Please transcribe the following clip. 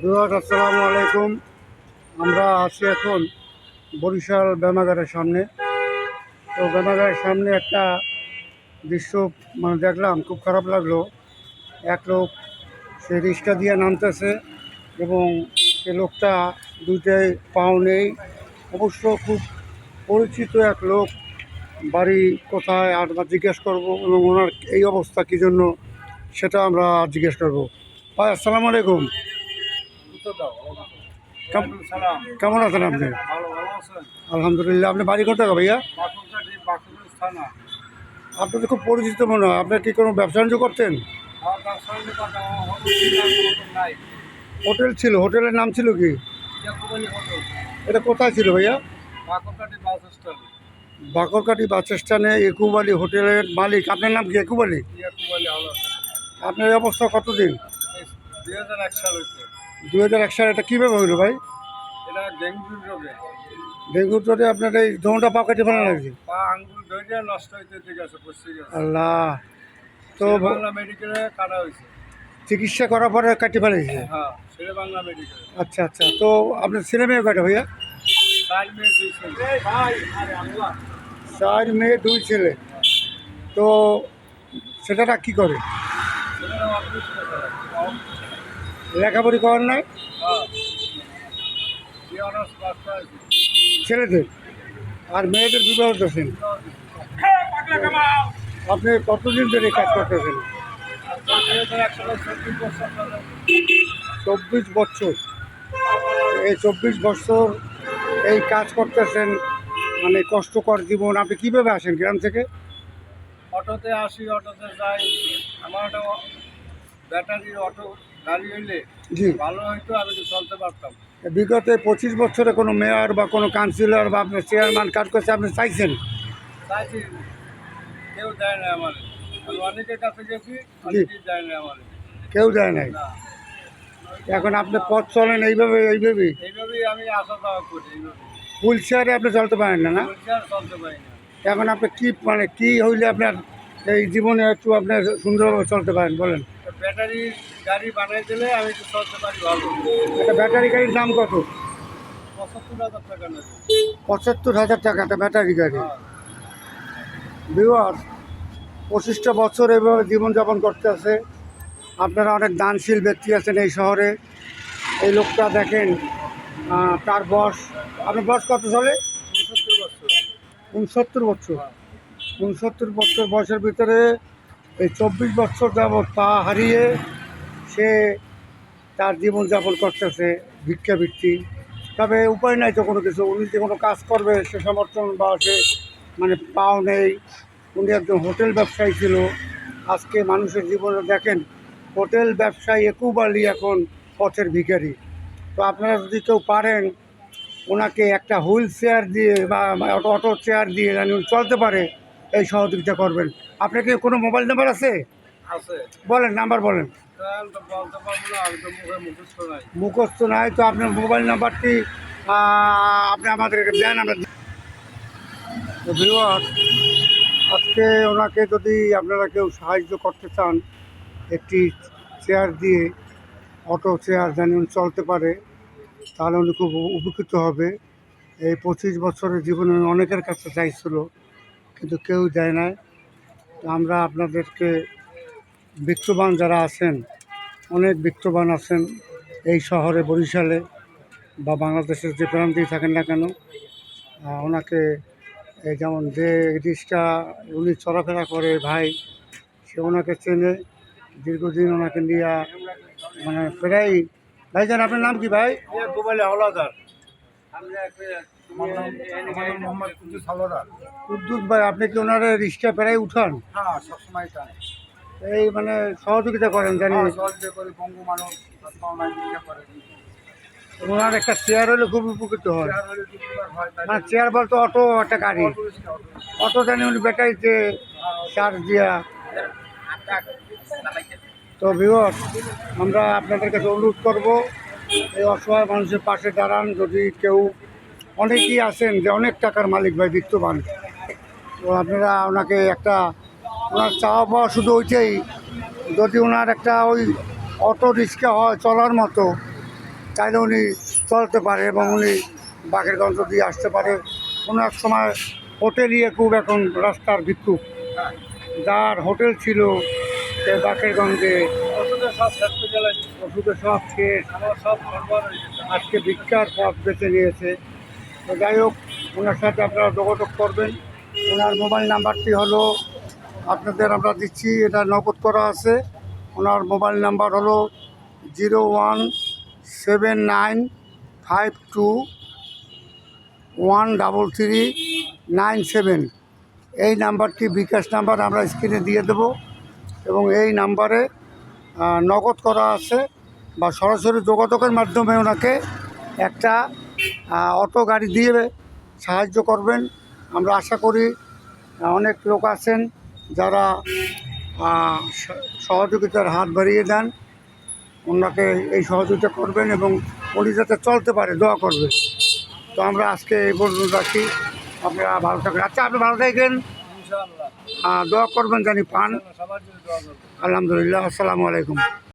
আসসালামু আলাইকুম। আমরা আছি এখন বরিশাল ব্যায়ামাগারের সামনে। তো ব্যায়ামাগারের সামনে একটা দৃশ্য দেখলাম, খুব খারাপ লাগলো। এক লোক সে রিক্সা দিয়ে নামতেছে এবং সে লোকটা দুইটাই পাও নেই। অবশ্য খুব পরিচিত এক লোক, বাড়ি কোথায় আর জিজ্ঞেস করবো, এবং ওনার এই অবস্থা কী জন্য সেটা আমরা জিজ্ঞেস করবো। ভাই আসসালামু আলাইকুম। কেমন আছেন আপনি? আলহামদুলিল্লাহ। আপনি বাড়ি কোথায় ভাইয়া? আপনি তো খুব পরিচিত মনে হয়। আপনার কি কোনো ব্যবসা বাণিজ্য করতেন? হোটেল ছিল, হোটেলের নাম ছিল কি? এটা কোথায় ছিল ভাইয়া? বাকরকাটি বাস স্ট্যান্ডে একুব আলী হোটেলের মালিক। আপনার নাম কি? একুব আলী। আপনার এই অবস্থা কতদিন? 2001 সালে। এটা কীভাবে হইলো ভাই? ডেঙ্গু জ্বরে আপনার এই দোনটা পা কেটে ফেলা লাগছে? আল্লাহ। তো চিকিৎসা করার পরে কাটি ফেলেছে? আচ্ছা আচ্ছা। তো আপনার ছেলে মেয়ে কয়টা ভাইয়া? 4 মেয়ে 2 ছেলে। তো সেটা কি করে? লেখাপড়ি করার নাই ছেলেদের? আর মেয়েদের বিবাহ করতেছেন? আপনি কতদিন ধরে কাজ করতেছেন? 24 বছর। এই 24 বছর এই কাজ করতেছেন, মানে কষ্টকর জীবন। আপনি কীভাবে আসেন গ্রাম থেকে? অটোতে আসি, অটোতে যাই। আমার একটা ব্যাটারির অটো গাড়ি হইলে জি, ভালো হয়তো, আমি তো চলতে পারতাম। বিগত 25 বছরে কোনো মেয়র বা কোনো কাউন্সিলর বা আপনার চেয়ারম্যান কাজ করছে আপনি চাইছেন? চাইছি, কেউ দেয় না আমার। আমি অনেকের কাছে গেছি, অনেকেই দেয় না আমার। কেউ দেয় নাই। না, এখন আপনি পথ চলেন এইভাবেই? এইভাবেই আমি আসা যাওয়া করি। এইভাবে হুইল চেয়ারে আপনি চলতে পারেন না, না? আর চলতে পারি না। এখন আপনি কি হইলে আপনার এই জীবনে একটু আপনার সুন্দরভাবে চলতে পারেন বলেন? ব্যাটারি গাড়ি বানাই দিলে আমি তো চলতে পারি ভালো। একটা ব্যাটারি গাড়ির দাম কত? 75,000 টাকা নেবে। 75,000 টাকা একটা ব্যাটারি গাড়ি। হ্যাঁ। ভিউয়ার্স, 25টা বছর এভাবে জীবনযাপন করতে আছে। আপনারা অনেক দানশীল ব্যক্তি আছেন এই শহরে। এই লোকটা দেখেন, তার বয়স, আপনার বয়স কত চলে? 69 বছর। 69 বছর। 69 বছর বয়সের ভিতরে এই 24 বছর যাবৎ পা হারিয়ে সে তার জীবনযাপন করতেছে ভিক্ষাবৃত্তি। তবে উপায় নাই তো কোনো কিছু। উনি যে কোনো কাজ করবে সে সমর্থন বা সে পাও নেই। উনি একজন হোটেল ব্যবসায়ী ছিল। আজকে মানুষের জীবনে দেখেন, হোটেল ব্যবসায়ী একুব আলী এখন পথের ভিখারি। তো আপনারা যদি কেউ পারেন ওনাকে একটা হুইল চেয়ার দিয়ে বা অটো চেয়ার দিয়ে যেন উনি চলতে পারে, এই সহযোগিতা করবেন। আপনার কি কোনো মোবাইল নাম্বার আছে? বলেন, নাম্বার বলেন। বলতে পারবো না, আমি তো মুখস্থ নাই। মুখস্থ নাই তো আপনার মোবাইল নাম্বারটি আপনি আমাদেরকে দেন, আমরা। ভিউয়ার্স, আজকে ওনাকে যদি আপনারা কেউ সাহায্য করতে চান, একটি চেয়ার দিয়ে, অটো চেয়ার যেন উনি চলতে পারে, তাহলে উনি খুব উপকৃত হবে। এই 25 বছরের জীবনে অনেকের কাছে চাইছিল, কিন্তু কেউ দেয় নাই। তো আমরা আপনাদেরকে, বিত্তবান যারা আছেন, অনেক বিত্তবান আছেন এই শহরে বরিশালে বা বাংলাদেশের যে প্রান্তেই থাকেন না কেন, ওনাকে এই যেমন যে রিক্সা উনি চলাফেরা করে ভাই, সে ওনাকে চেনে, দীর্ঘদিন ওনাকে নিয়ে মানে প্রায়। ভাইজান, আপনার নাম কি ভাই? হলাদার। কুদ্দুস ভাই, আপনি কি ওনার রিক্সা প্রায় উঠান? হ্যাঁ, সবসময় তাই। এই সহযোগিতা করেন জানি। করি, পঙ্গু মানুষ ওনার একটা চেয়ার হলে খুব উপকৃত হয়। না, চেয়ার বলতে অটো, একটা গাড়ি, অটো জানি উনি ব্যাটারিতে চার্জ দিয়া। তো ভিউয়ার্স, আমরা আপনাদের কাছে অনুরোধ করব, এই অসহায় মানুষের পাশে দাঁড়ান। যদি কেউ, অনেকেই আছেন যে অনেক টাকার মালিক ভাই, বিত্তবান, তো আপনারা ওনাকে একটা, ওনার চাওয়া পাওয়া শুধু ওইটাই, যদি ওনার একটা ওই অটো রিক্সা হয় চলার মতো, তাইলে উনি চলতে পারে এবং উনি বাকেরগঞ্জ দিয়ে আসতে পারে। কোনো এক সময় হোটেলই খুব এখন রাস্তার ভিক্ষুক, হ্যাঁ, যার হোটেল ছিল সে বাকেরগঞ্জে ওষুধের সব ফ্যাক্টরি চালাই, ওষুধের সব শেষ, আমার সব সরবরাহ হয়ে গেছে। আজকে ভিক্ষার পথ বেছে নিয়েছে। তো যাই হোক, ওনার সাথে আপনারা যোগাযোগ করবেন। ওনার মোবাইল নাম্বারটি হলো আপনাদের আমরা দিচ্ছি, এটা নগদ করা আছে। ওনার মোবাইল নাম্বার হলো 01795213397। এই নাম্বারটি বিকাশ নাম্বার, আমরা স্ক্রিনে দিয়ে দেব এবং এই নাম্বারে নগদ করা আছে, বা সরাসরি যোগাযোগের মাধ্যমে ওনাকে একটা অটো গাড়ি দিয়ে সাহায্য করবেন। আমরা আশা করি অনেক লোক আছেন যারা সহযোগিতার হাত বাড়িয়ে দেন, ওনাকে এই সহযোগিতা করবেন এবং উনি যাতে চলতে পারে দোয়া করবে। তো আমরা আজকে এই পর্যন্ত রাখি, আপনারা ভালো থাকবেন। আচ্ছা, আপনি ভালো থাকেন, ইনশাআল্লাহ দোয়া করবেন জানি পান। সবার জন্য দোয়া করবেন। আলহামদুলিল্লাহ, আসসালামু আলাইকুম।